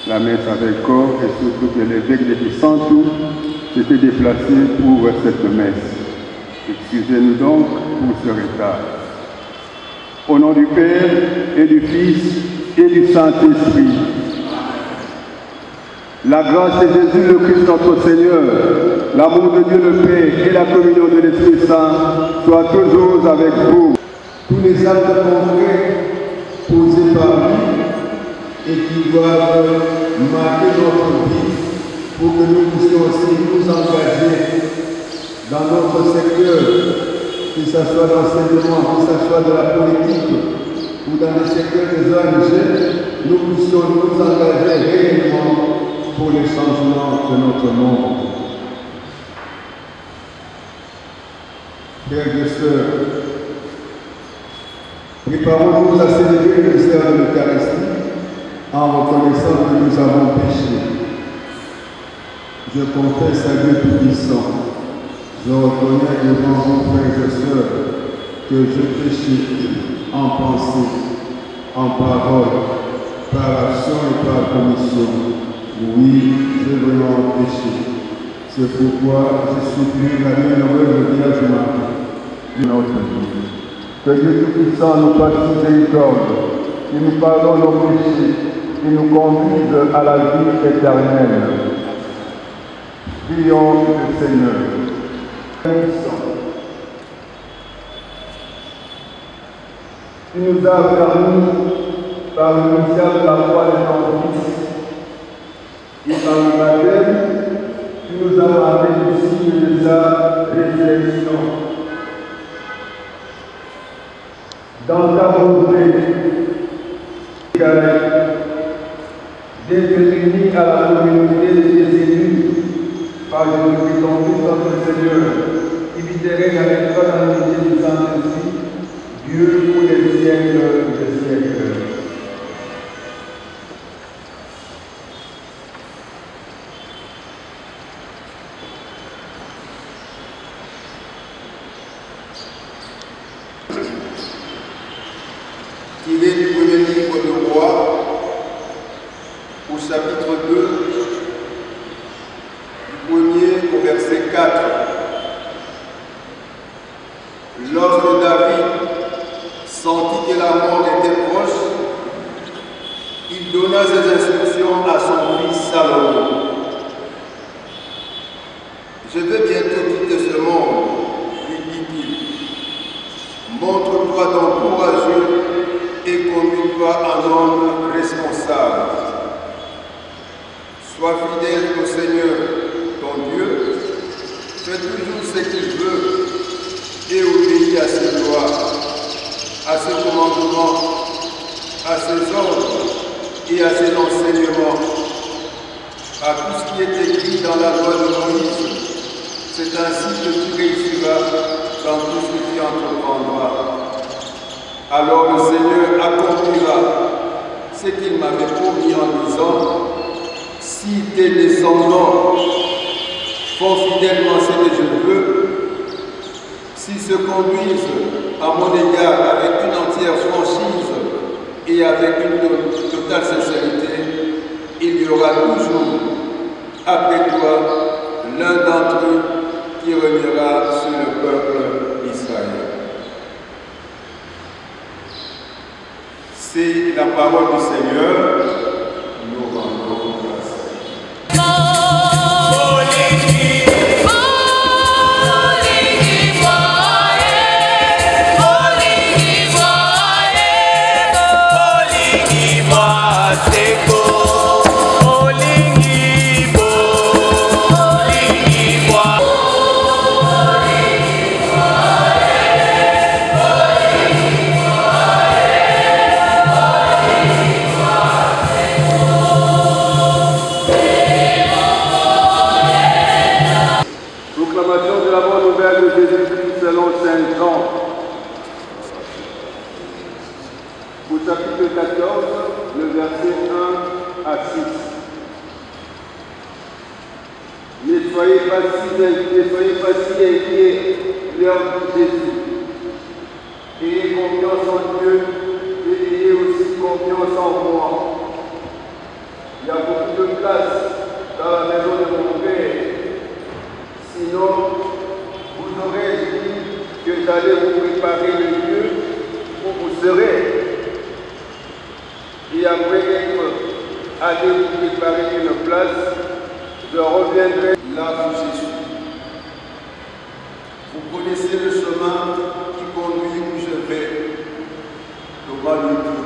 La messe avec corps et surtout que l'évêque de Santou s'était déplacé pour cette messe. Excusez-nous donc pour ce retard. Au nom du Père et du Fils et du Saint-Esprit, la grâce de Jésus le Christ notre Seigneur, l'amour de Dieu le Père et la communion de l'Esprit Saint soient toujours avec vous. Tous les actes concrets posés par lui et qui doivent marquer notre vie pour que nous puissions aussi nous engager dans notre secteur, que ce soit dans l'enseignement, que ce soit de la politique ou dans le secteur des ONG, nous puissions nous engager réellement pour les changements de notre monde. Frères et sœurs, préparons-nous à célébrer le mystère de l'Eucharistie en reconnaissant que nous avons péché. Je confesse à Dieu Tout-Puissant, je reconnais devant vous, frères et sœurs, que je péché en pensée, en parole, par action et par commission. Oui, j'ai vraiment péché. C'est pourquoi je supplie la bienheureuse Vierge Marie, de notre vie. Que Dieu Tout-Puissant nous fasse miséricorde, qui nous pardonne nos péchés, qui nous conduise à la vie éternelle. Prions le Seigneur. Tu nous as permis, par le mystère de la foi de ton Fils, et par le baptême, tu nous as rappelé le signe de sa résurrection. Dans ta volonté, d'être unis à la communauté des élus, par Jésus-Christ, ton Fils, notre Seigneur, qui libérait avec toi dans l'unité du Saint-Esprit, Dieu pour les siècles des siècles. Tiré du premier livre de Roi, au chapitre 2, du premier au verset 4. Lorsque David sentit que la mort était donna ses instructions à son fils Salomon. Je vais bientôt quitter ce monde, lui dit-il. Montre-toi donc courageux et conduis-toi en homme responsable. Sois fidèle au Seigneur, ton Dieu. Fais toujours ce qu'il veut et obéis à ses lois, à ses commandements, à ses ordres et à ses enseignements, à tout ce qui est écrit dans la loi de Moïse. C'est ainsi que tu réussiras dans tout ce que tu entreprendras. Alors le Seigneur accomplira ce qu'il m'avait promis en disant, si tes descendants font fidèlement ce que je veux, s'ils se conduisent à mon égard avec une entière franchise et avec une totale sincérité, il y aura toujours après toi l'un d'entre eux qui régnera sur le peuple d'Israël. C'est la parole du Seigneur. Nous rendons grâce. Proclamation de la bonne nouvelle de Jésus-Christ selon Saint Jean. Au chapitre 14, le verset 1 à 6. Ne soyez pas si inquiets, leur dit Jésus. Ayez confiance en Dieu et ayez aussi confiance en moi. Il y a beaucoup de place dans la maison de mon Père. Sinon, vous aurez dit que j'allais vous préparer le lieu où vous serez. Et après être allé vous préparer une place, je reviendrai là où je suis. Vous connaissez le chemin qui conduit où je vais. Thomas lui dit,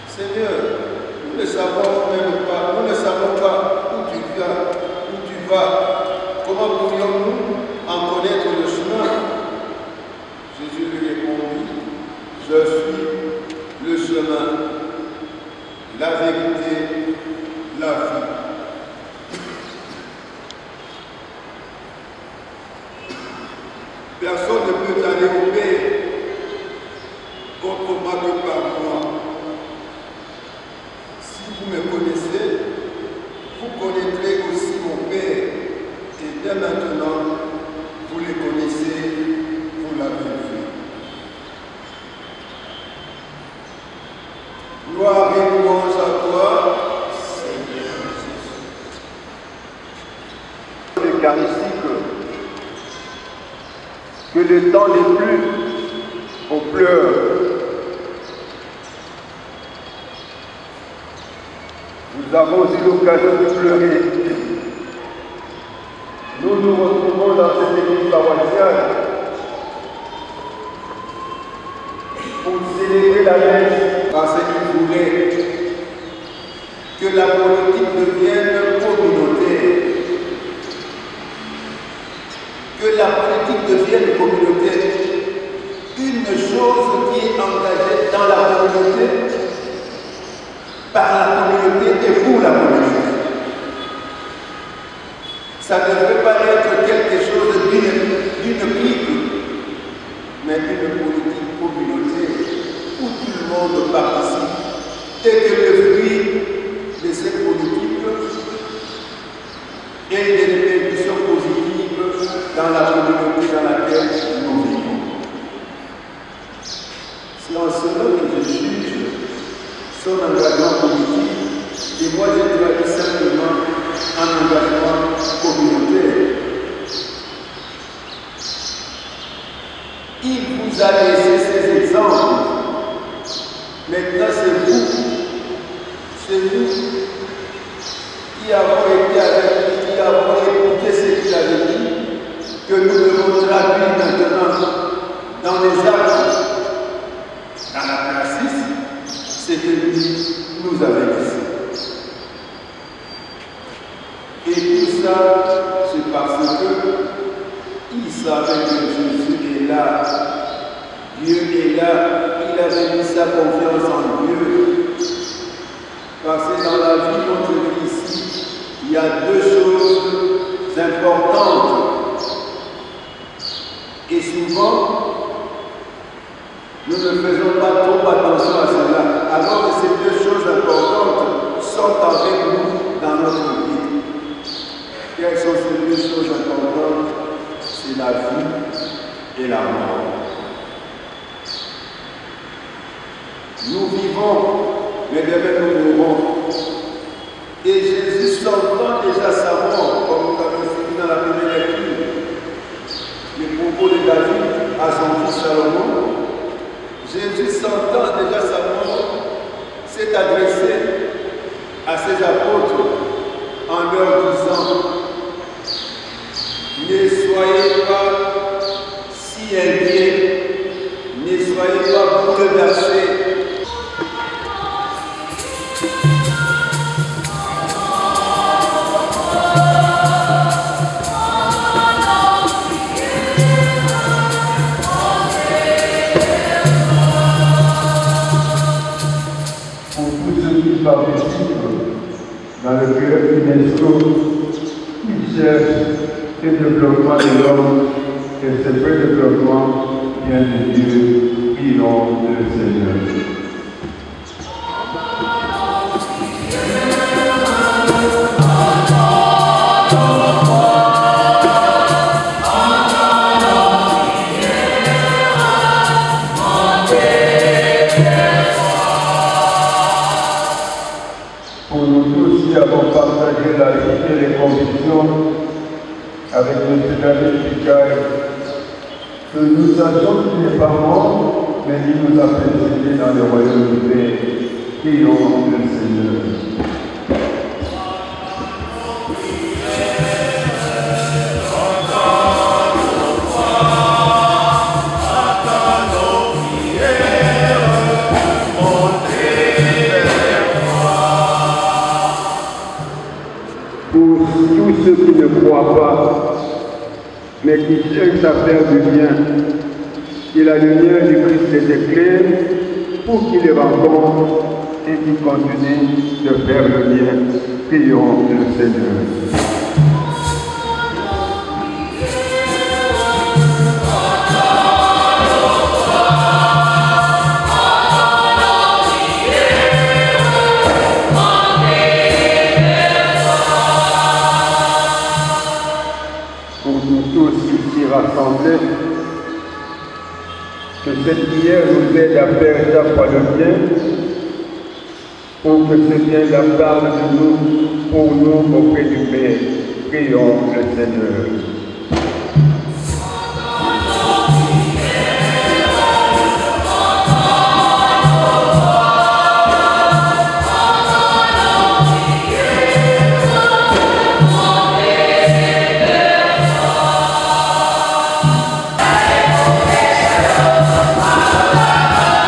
Seigneur, nous ne savons même pas, nous ne savons pas où tu viens, où tu vas. Comment pourrions-nous en connaître le chemin? Jésus lui répondit, je suis le chemin, la vérité, la vie. Personne ne peut aller au Père autrement que par moi. Si vous me connaissez, vous connaîtrez aussi mon Père. Et dès maintenant, vous les connaissez, vous l'avez vu. Gloire et louange à toi, Seigneur Jésus. L'Eucharistique, que le temps n'est plus aux pleurs. Nous avons eu l'occasion de pleurer. Nous nous retrouvons dans cette église paroissiale pour célébrer la messe parce qu'il voulait que la politique devienne communautaire. Que la politique devienne communautaire. Une chose qui est engagée dans la communauté, par la communauté et pour la communauté. Ça ne devrait pas être quelque chose d'une clique, mais une politique communautaire où tout le monde participe et que le fruit de cette politique ait des répercussions positives dans la communauté dans laquelle nous vivons. C'est en cela que je juge son engagement politique et moi je traduis simplement un engagement communautaire. Il vous a laissé ces exemples. Maintenant, c'est vous ça, c'est parce que il savait que Jésus est là. Dieu est là. Il avait mis sa confiance en Dieu. Parce que dans la vie dont je vis ici, il y a deux choses importantes. Et souvent, nous ne faisons pas trop attention à cela, alors que ces deux choses importantes sont avec nous dans notre vie. Quelles sont ces deux choses importantes? C'est la vie et la mort. Nous vivons, mais demain nous mourrons. Et Jésus s'entend déjà sa mort, comme nous l'avons vu dans la première lecture. Les propos de David à son fils Salomon. Jésus s'entend déjà sa mort, s'est adressé à ses apôtres en leur disant: ne soyez pas si inquiets, ne soyez pas bouleversés. Dans le cœur UNESCO, il cherche le développement de l'homme, et ce vrai développement vient de Dieu, prions le Seigneur. Avons partagé la vie et les convictions avec M. David Picaille, que nous sachions qu'il n'est pas mort, mais il nous a précédés dans le royaume du Père. Prions le Seigneur. Tous ceux qui ne croient pas, mais qui cherchent à faire du bien, que la lumière du Christ les éclaire pour qu'ils les rencontrent et qu'ils continuent de faire le bien. Prions le Seigneur. Rassemblés, que cette prière nous aide à faire chaque fois le bien, pour que ce bien la parle de nous, pour nous auprès du Père. Prions le Seigneur. Oh,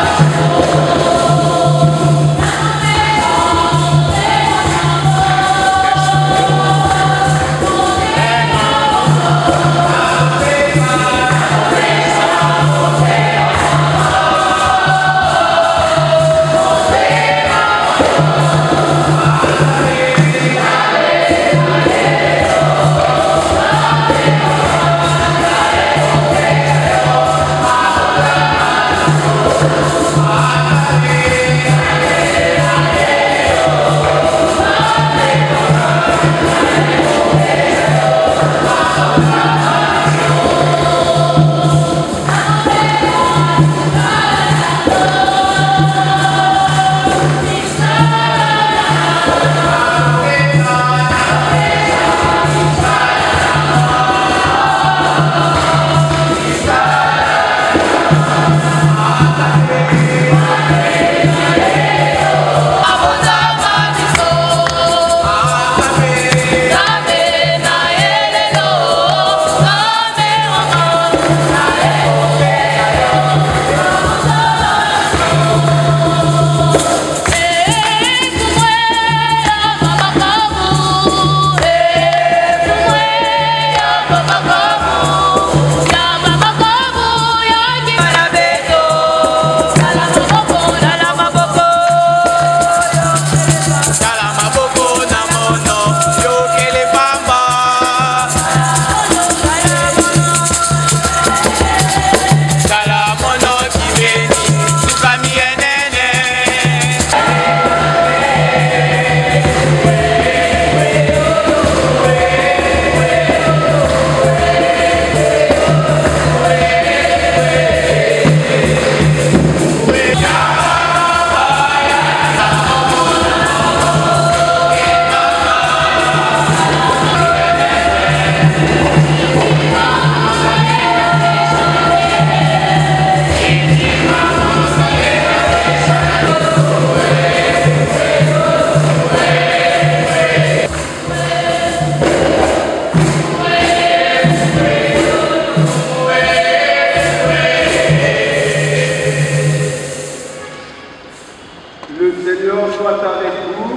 soit avec vous.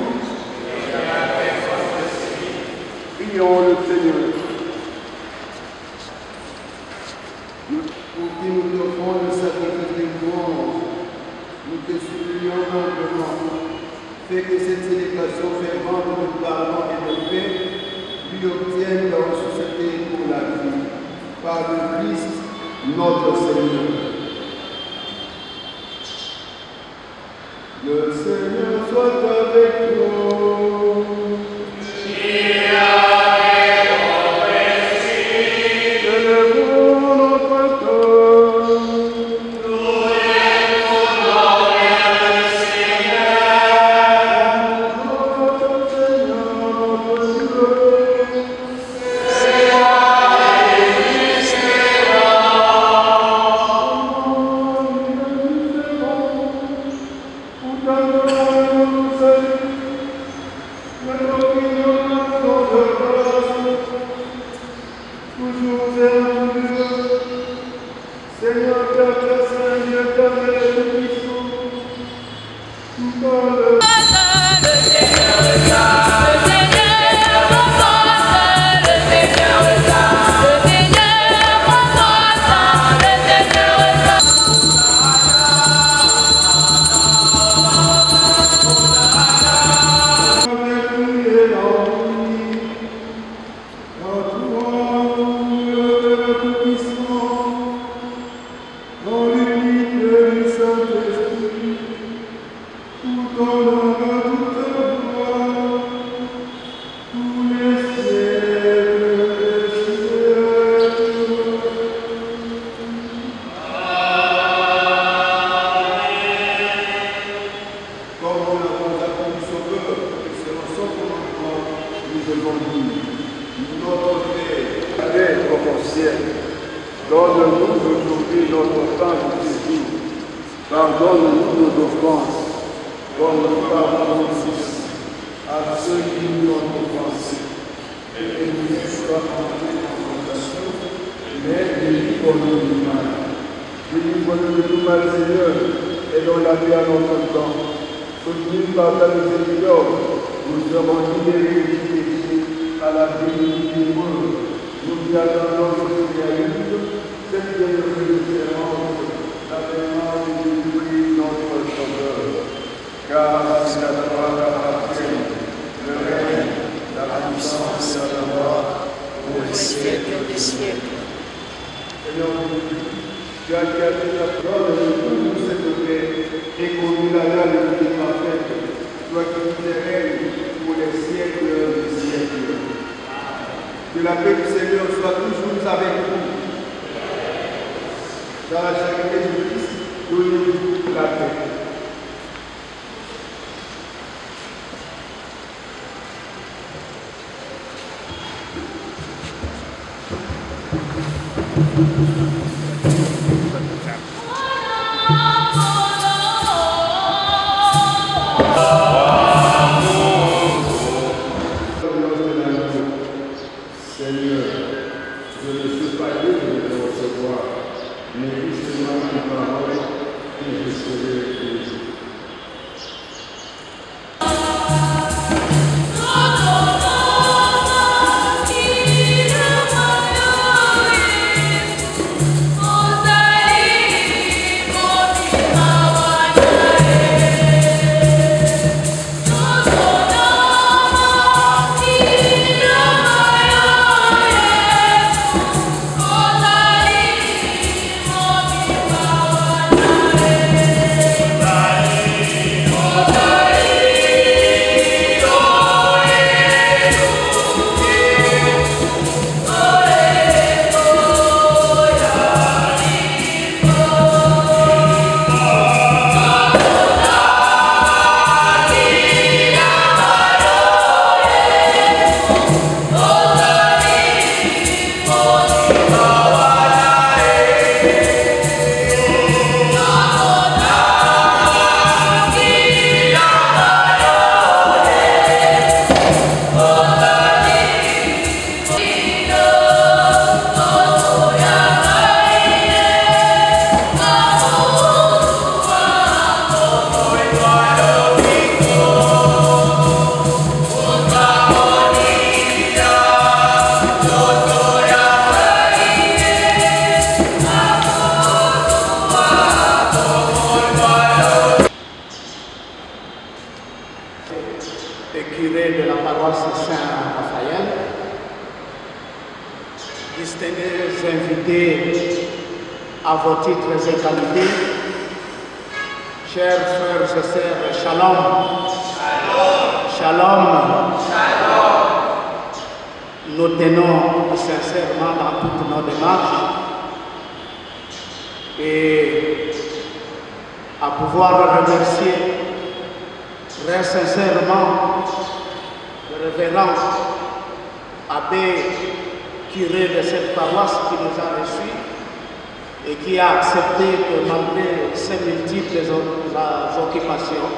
Prions le Seigneur. Pour qui nous t'offrons le sacrifice des louanges, nous te supplions humblement. Fais que cette célébration fervente de pardon et de paix lui obtienne la ressuscité pour la vie. Par le Christ, notre Seigneur. Le Seigneur soit avec nous. Et avec ton esprit. Élevons notre cœur. Nous élevons vers le Seigneur. Notre Seigneur, notre Dieu. C'est moi et Seigneur, Père Saint, Dieu, Père Tout-Puissant, dans l'unité du Saint-Esprit, tout honneur, toute gloire, tous les siècles des siècles. Comme nous l'avons appris du Sauveur, et selon son commandement, nous devons dire, notre Père, Allez, comme au ciel, donne-nous aujourd'hui notre pain de ce jour. Pardonne-nous nos offenses, comme nous pardonnons aussi à ceux qui nous ont offensés. Et ne nous laisse pas entrer en tentation, mais délivre-nous du mal. Délivre-nous de tout mal, Seigneur, et donne la paix à notre temps. Soutenus par ta miséricorde, nous serons libérés du péché à la bénédiction du monde. Nous qui attendons notre réalisme, cette bienvenue de l'espérance, l'avènement de Jésus-Christ, notre Sauveur. Car c'est la gloire, la partie, le règne, la puissance et la gloire pour les siècles des siècles. Seigneur Jésus, tu as gardé ta parole de nous cette paix et conduit-la là de toute parfaite, toi qui nous règne pour les siècles des siècles. Que la paix du Seigneur soit toujours avec vous. Dans la charité du Christ, donnez-nous la paix. Seigneur, je ne suis pas digne de te recevoir, mais justement une parole et je serai guéri. curé de la paroisse Saint-Raphaël, distingués invités à vos titres et qualités, chers frères et sœurs, shalom. Shalom. Shalom. Nous tenons sincèrement dans toutes nos démarches et à pouvoir remercier très sincèrement le révérend abbé curé de cette paroisse qui nous a reçus et qui a accepté que malgré ses multiples occupations,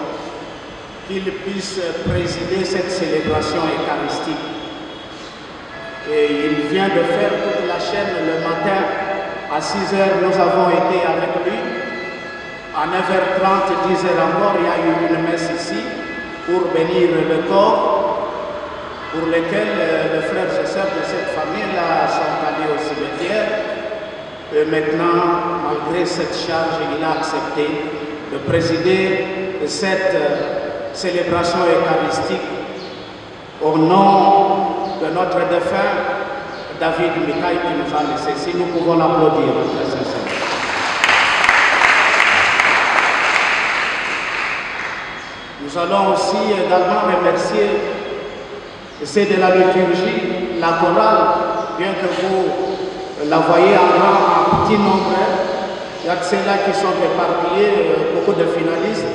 qu'il puisse présider cette célébration eucharistique. Et il vient de faire toute la chaîne le matin. À 6 h, nous avons été avec lui. À 9h30, 10 h encore, il y a eu une messe ici pour bénir le corps, pour lequel les frères et sœurs de cette famille-là sont allés au cimetière. Et maintenant, malgré cette charge, il a accepté de présider cette célébration eucharistique au nom de notre défunt David Mikaï qui nous a laissé. Si nous pouvons l'applaudir, très sincèrement. Nous allons aussi également remercier ceux de la liturgie, la chorale, bien que vous la voyez en petit nombre. Il y a ceux-là qui sont éparpillés, beaucoup de finalistes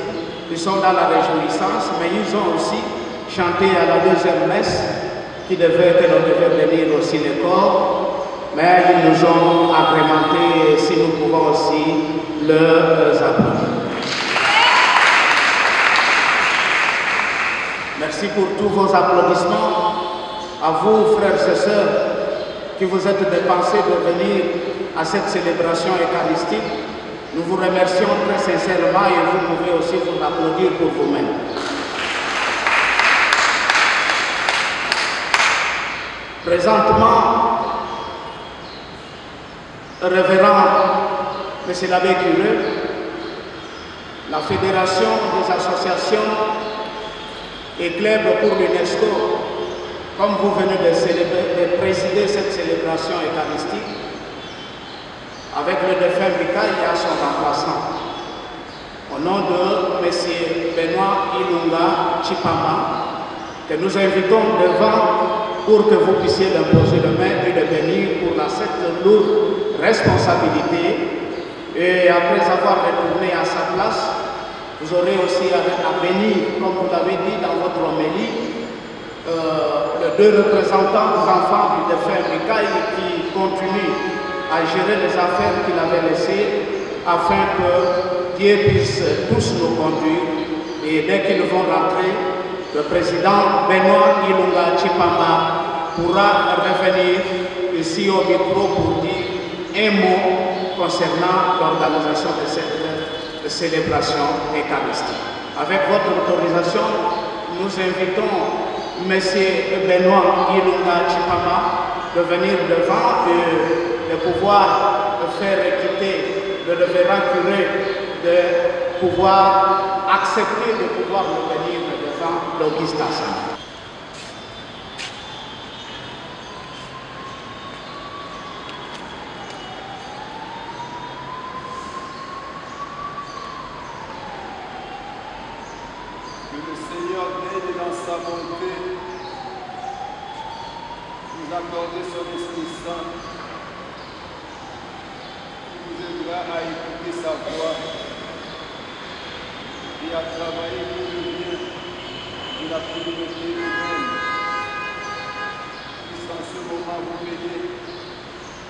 qui sont dans la réjouissance, mais ils ont aussi chanté à la deuxième messe que l'on devait bénir aussi les corps, mais ils nous ont agrémenté, si nous pouvons aussi leur applaudir. Merci pour tous vos applaudissements. À vous, frères et sœurs, qui vous êtes dépensés de venir à cette célébration eucharistique. Nous vous remercions très sincèrement et vous pouvez aussi vous applaudir pour vous-même. Présentement, révérend M. l'abbé curé, la Fédération des associations et clubs pour l'UNESCO, comme vous venez de présider cette célébration eucharistique, avec le défunt Mikaï et à son remplaçant. Au nom de M. Benoît Ilunga Chipama, que nous invitons devant pour que vous puissiez l'imposer de main et le bénir pour cette lourde responsabilité. Et après avoir retourné à sa place, vous aurez aussi à bénir, comme vous l'avez dit dans votre homélie, les deux représentants des enfants du défunt Mikaï qui continuent à gérer les affaires qu'il avait laissées afin que Dieu puisse tous nous conduire. Et dès qu'ils vont rentrer, le président Benoît Ilunga Chipama pourra revenir ici au micro pour dire un mot concernant l'organisation de cette célébration eucharistique. Avec votre autorisation, nous invitons M. Benoît Ilunga Chipama de venir devant et de pouvoir faire quitter le révérend curé, de pouvoir accepter de pouvoir le venir devant l'Auguste Assemblée. Que le Seigneur daigne dans sa bonté nous accorder son Esprit Saint qui nous aidera à écouter sa voix et à travailler pour le bien de la communauté humaine. Puisse en ce moment vous aider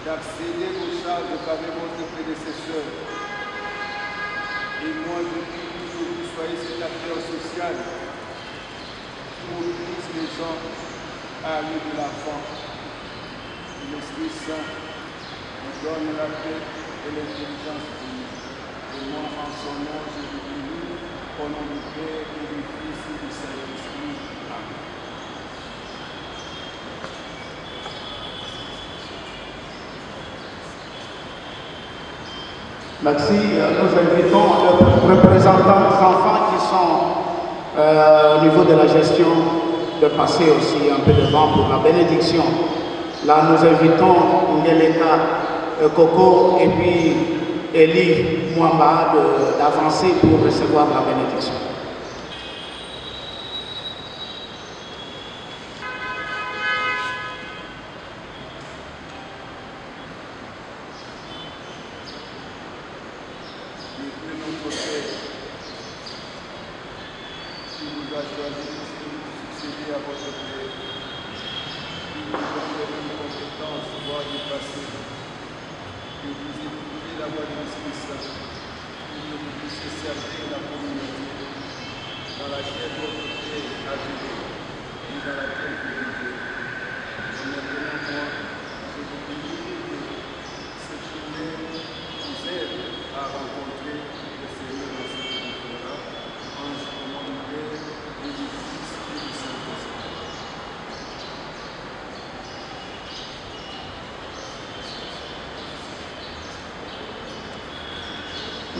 d'accéder aux charges qu'avait votre prédécesseur. Et moi, je prie toujours que vous soyez cet acteur social qui mobilise les gens à aller de l'avant. L'Esprit Saint nous donne la paix et l'intelligence divine. Et moi, en son nom, je vous bénis, au nom du Père et du Fils et du Saint-Esprit. Amen. Merci. Nous invitons les représentants des enfants qui sont au niveau de la gestion de passer aussi un peu devant pour la bénédiction. Là, nous invitons Ngeleka Koko et puis Eli Mwamba d'avancer pour recevoir la bénédiction.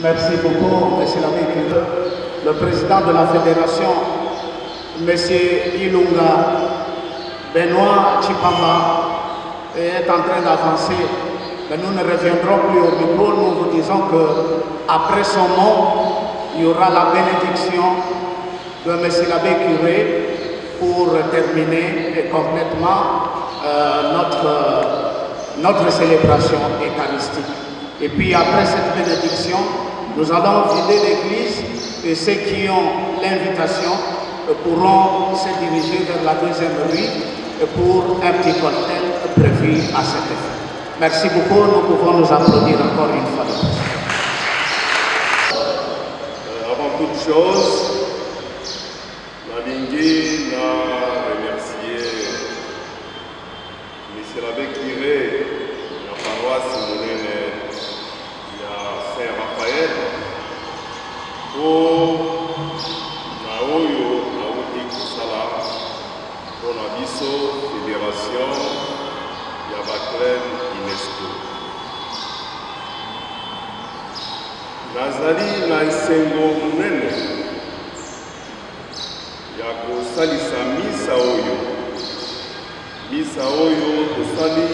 Merci beaucoup, M. l'abbé. Le président de la fédération, M. Ilunga Benoît Chipamba, est en train d'avancer. Mais nous ne reviendrons plus au micro. Nous vous disons qu'après son nom, il y aura la bénédiction de M. l'abbé curé pour terminer complètement notre célébration eucharistique. Et puis après cette bénédiction, nous allons vider l'église et ceux qui ont l'invitation pourront se diriger vers la deuxième rue pour un petit cocktail prévu à cet effet. Merci beaucoup, nous pouvons nous applaudir encore une fois. Avant toute chose, Nalingui n'a remercié M. l'abbé curé de la paroisse monnaie Saint-Raphaël pour Naoyo Naoudi Kusala pour la biso fédération Yabaclem UNESCO. Nazali na isengo munene ya kosalisa misa oyo tosali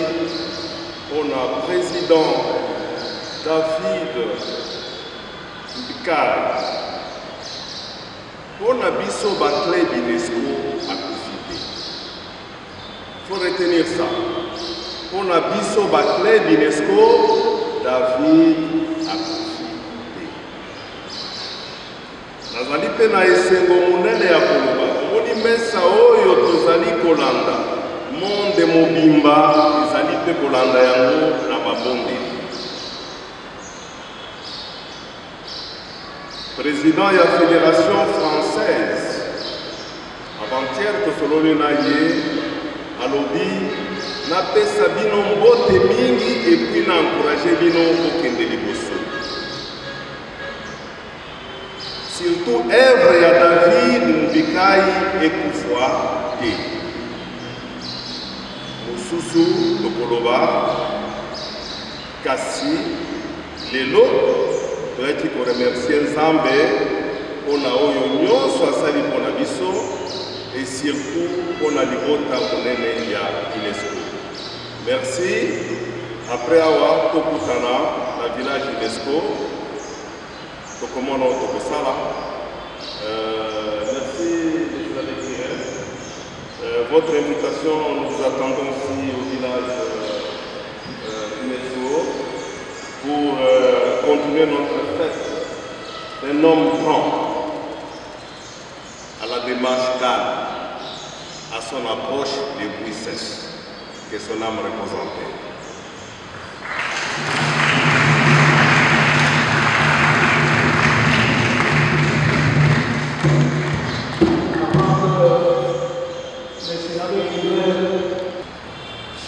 mpona président David Mbikar mpona biso baclub UNESCO akufi te. Il faut retenir ça. Mpona biso baclub UNESCO David akufi te. Nazali mpe na esengo monene ya koloba omoni mesa oyo tozali kolanda monde mobimba ezali mpe kolanda yango na mabondeli. Président de la Fédération française, avant-hier, Tosolone Naye, alobi, na pesa bino mbote mingi et puis na encouragé bino kokende liboso. Surtout œuvre ya David Mbikai ekufwa te. Mosusu tokoloba kasi lelo toyaki koremercier Nzambe mpona oyo nyonso asali mpona biso et surtout mpona libota monene ya UNESCO. Merci. Après awa tokutana na village UNESCO tokomona tokosala. Merci les amis. Votre invitation, nous vous attendons ici au village UNESCO pour continuer notre fête d'un homme grand, à la démarche calme, à son approche des bruits sèches, que son âme représentait.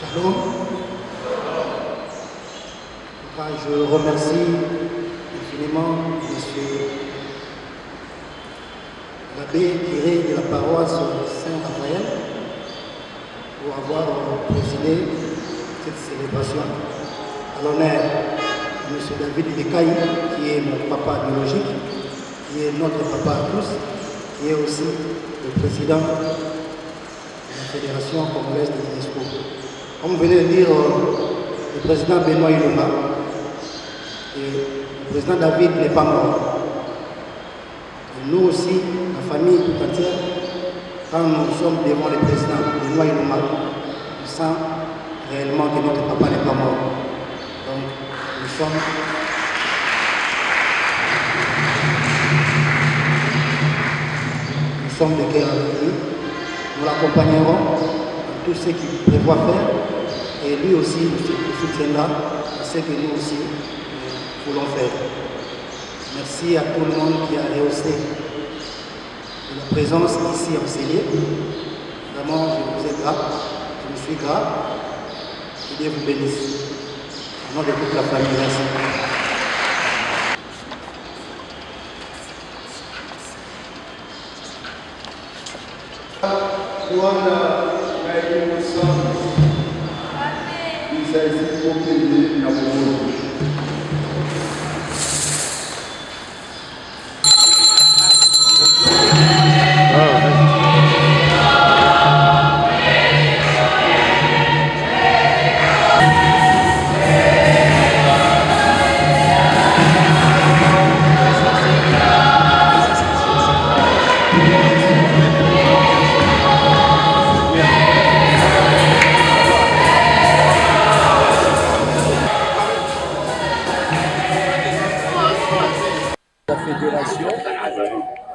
Shalom. Je remercie infiniment M. l'abbé curé de la paroisse Saint-Raphaël pour avoir présidé cette célébration à l'honneur de M. David Mbikaï, qui est mon papa biologique, qui est notre papa à tous, qui est aussi le président la Fédération congolaise de l'UNESCO. Comme venez de dire le président Benoît Ilunga, et le président David n'est pas mort. Et nous aussi, la famille tout entière, quand nous sommes devant le président Benoît Ilunga, nous sentons réellement que notre papa n'est pas mort. Donc nous sommes de cœur avec lui. Nous l'accompagnerons dans tout ce qu'il prévoit faire et lui aussi nous soutiendra dans ce que nous aussi voulons faire. Merci à tout le monde qui a rehaussé de la présence ici en Célier. Vraiment, je vous ai grave, je me suis grave. Que Dieu vous bénisse. Au nom de toute la famille, merci.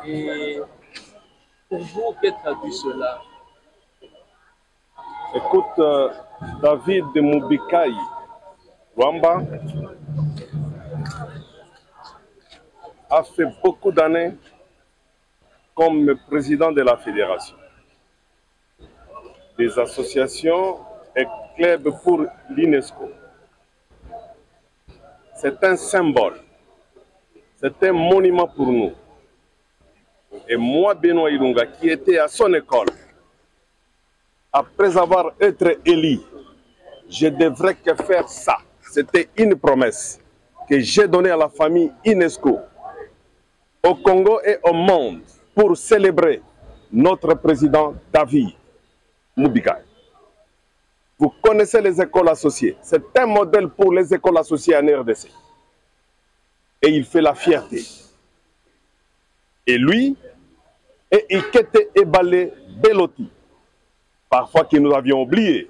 Et pour vous, qu'est traduit cela? Écoute, David de Mubikai Wamba a fait beaucoup d'années comme président de la fédération. Des associations et clubs pour l'UNESCO. C'est un symbole. C'est un monument pour nous. Et moi, Benoît Ilunga, qui était à son école, après avoir été élu, je devrais que faire ça. C'était une promesse que j'ai donnée à la famille UNESCO, au Congo et au monde, pour célébrer notre président David Mubikai. Vous connaissez les écoles associées. C'est un modèle pour les écoles associées en RDC. Et il fait la fierté. Et lui, et Ikete Ebale Beloti, parfois que nous avions oublié,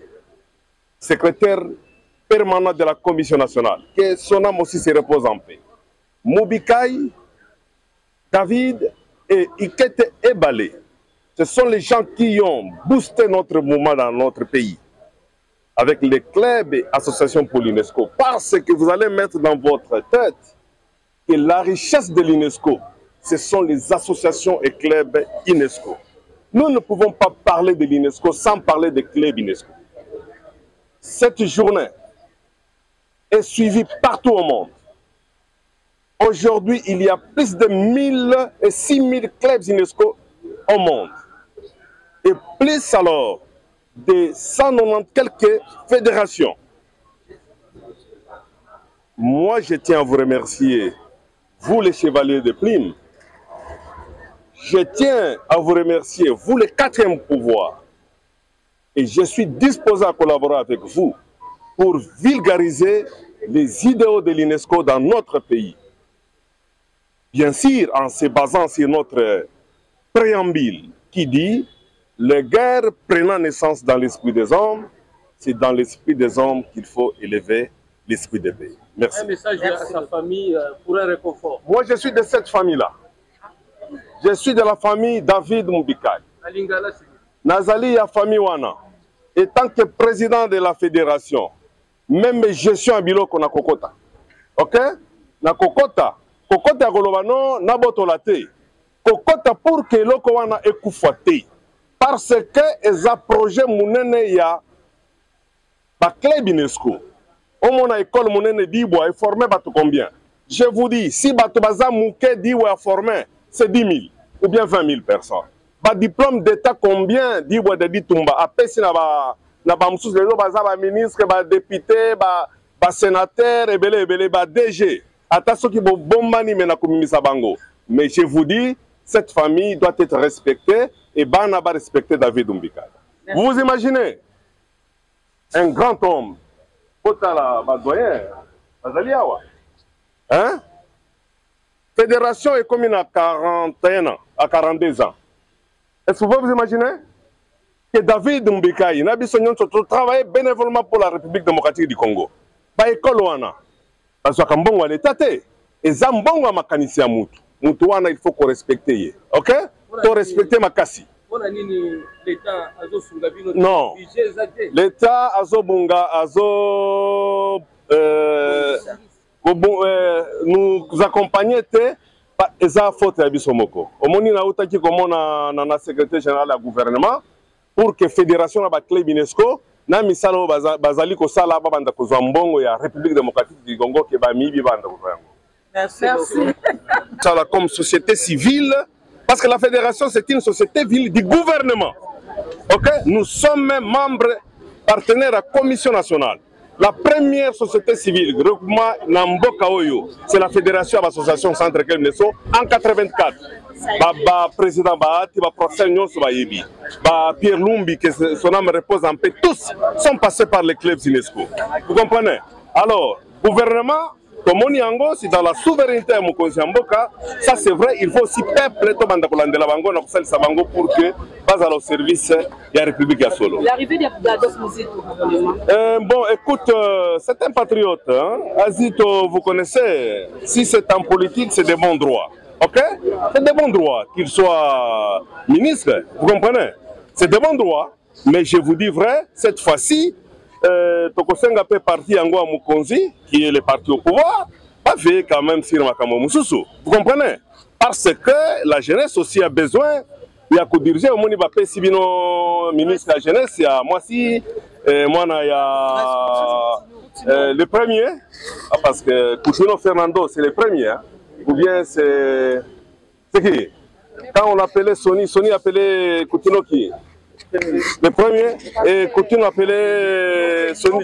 secrétaire permanent de la Commission nationale, que son âme aussi se repose en paix. Mubikai, David et Ikete Ebale, ce sont les gens qui ont boosté notre mouvement dans notre pays, avec les clubs et associations pour l'UNESCO, parce que vous allez mettre dans votre tête que la richesse de l'UNESCO, ce sont les associations et clubs UNESCO. Nous ne pouvons pas parler de l'UNESCO sans parler des clubs UNESCO. Cette journée est suivie partout au monde. Aujourd'hui, il y a plus de 1000 et 6000 clubs UNESCO au monde. Et plus alors de 190 quelques fédérations. Moi, je tiens à vous remercier, vous les chevaliers de Plume. Je tiens à vous remercier, vous le quatrième pouvoir, et je suis disposé à collaborer avec vous pour vulgariser les idéaux de l'UNESCO dans notre pays. Bien sûr, en se basant sur notre préambule qui dit « Les guerres prenant naissance dans l'esprit des hommes, c'est dans l'esprit des hommes qu'il faut élever l'esprit des pays. » Merci. Un message à sa famille pour un réconfort. Moi, je suis de cette famille-là. Je suis de la famille David Mubikai. Nazali ya famille wana. Et tant que président de la fédération, même gestion à biloko na kokota. Ok? Na kokota. Kokota golobano na botolate. Kokota pour que loko wana ekufate. Parce que eza projet munene ya ba club UNESCO. On a école munene dibwa et formé bato combien? Je vous dis, si bato baza mouke diwa formé, c'est 10 000 ou bien 20 000 personnes. Ba diplôme d'état combien diwa de ditumba? Après si na ba msous lelo baza ba ministre, ba député, ba sénateur, ebele ba DG. Ata soki bo bombani mena komimisa bango. Mais je vous dis, cette famille doit être respectée et bana ba respecter David Mubikai. Vous vous imaginez un grand homme, hein? Fédération est commune à 41 ans, à 42 ans. Est-ce que vous vous imaginez que David Mbekaï n'a pas travaillé bénévolement pour la République démocratique du Congo? Ba école wana, parce que mbongo l'état et zambongo makanisi ya mutu. Mutu wana il faut qu'on respecte ye. OK? Faut respecter makasi. Non. L'État azobunga azo nous accompagner eza faute ya biso moko. Omoni na utaki komona na secrétaire général du gouvernement pour que fédération na ba club UNESCO na misalo bazali ko sala ba banda ko mbongo ya République démocratique du Congo ke ba mibi banda ko yango. Merci. Ça comme société civile parce que la fédération c'est une société civile du gouvernement. OK? Nous sommes membres partenaires à la Commission nationale. La première société civile, regroupement Namboka Oyo, c'est la Fédération de l'Association Centre Kelneso en 84. Baba président Bahati, Baba professeur Nyonso Bayebi, Baba Pierre Lumbi, que son âme repose en paix, tous sont passés par les clubs UNESCO. Vous comprenez? Alors, gouvernement, Tomoni Ango, c'est dans la souveraineté à Mokonzi Mboka, ça c'est vrai, il faut aussi peuple pour que pas au service de la République à Solo. L'arrivée d'Ados Mouzito, bon, écoute, c'est un patriote. Hein? Azito, vous connaissez, si c'est en politique, c'est des bons droits. OK? C'est des bons droits, qu'il soit ministre, vous comprenez? C'est des bons droits, mais je vous dis vrai, cette fois-ci, Tokosenga peut parti en Goa Mukonzi, qui est le parti au pouvoir, pas fait quand même sur Makamo Moussoussou. Vous comprenez? Parce que la jeunesse aussi a besoin. Il y a que diriger au Moni Bapé Sibino, ministre de la jeunesse, il y a moi si, moi il y a le premier, parce que Coutinho Fernando c'est le premier, hein, ou bien c'est qui? Quand on appelait Sony appelait Coutinho qui? Le premier, et Coutinho appelé Sony.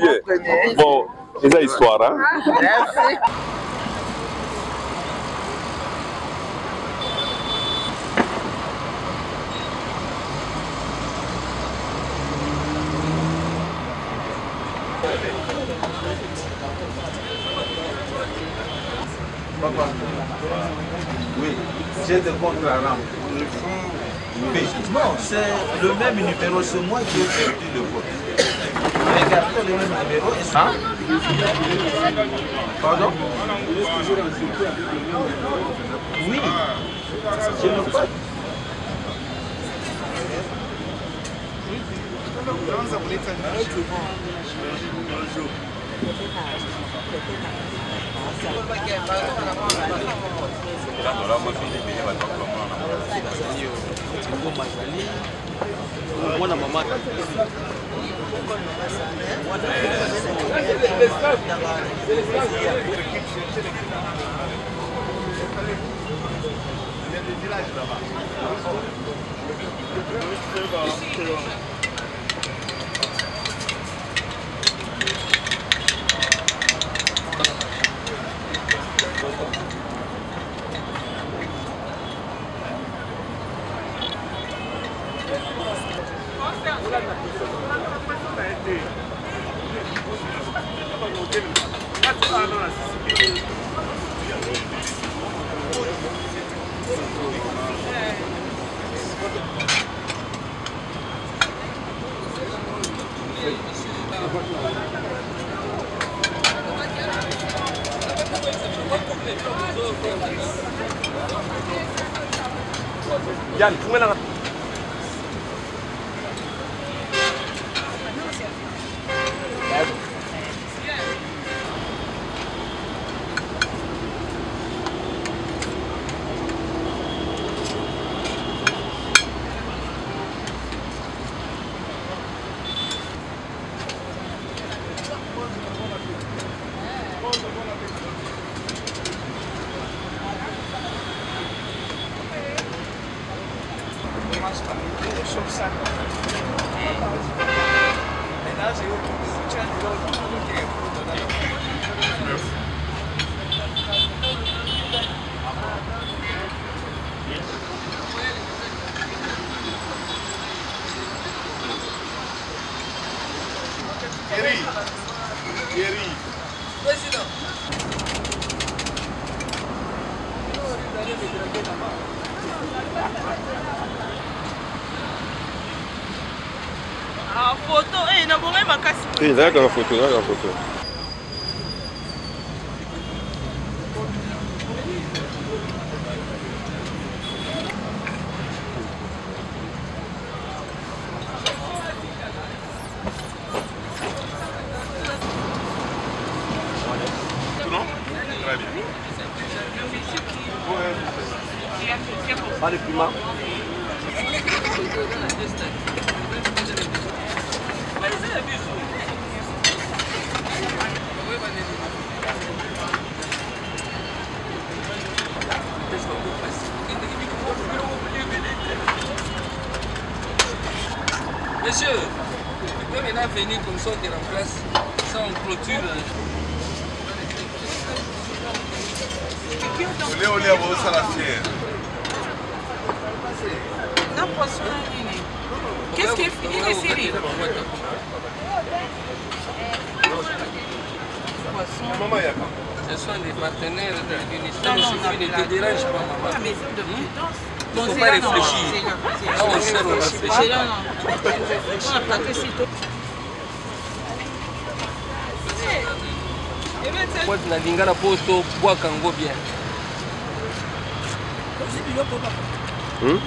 Bon, c'est une histoire, hein? Merci. Oui, j'ai de comptes à rendre. Non, c'est le même numéro, c'est moi qui ai perdu le vote. Regardez le même numéro. Hein? Pardon? Oui, je ne pas. Yann, vous m'avez photo. Eh, na bonga makasi. Eh, là la photo, là la photo. Pas de piment. Monsieur, comme il a venu comme ça, on remplace, ça on clôture. Qu'est-ce qui est fini ici? Ce sont des partenaires de l'UNICEF, ne te dérange pas, maman. La maison de prudence. Il ne faut pas réfléchir. Là, on cherche, on réfléchit. On a plaqué sitôt. Moi, je n'ai pas de bois kango bien. Hein?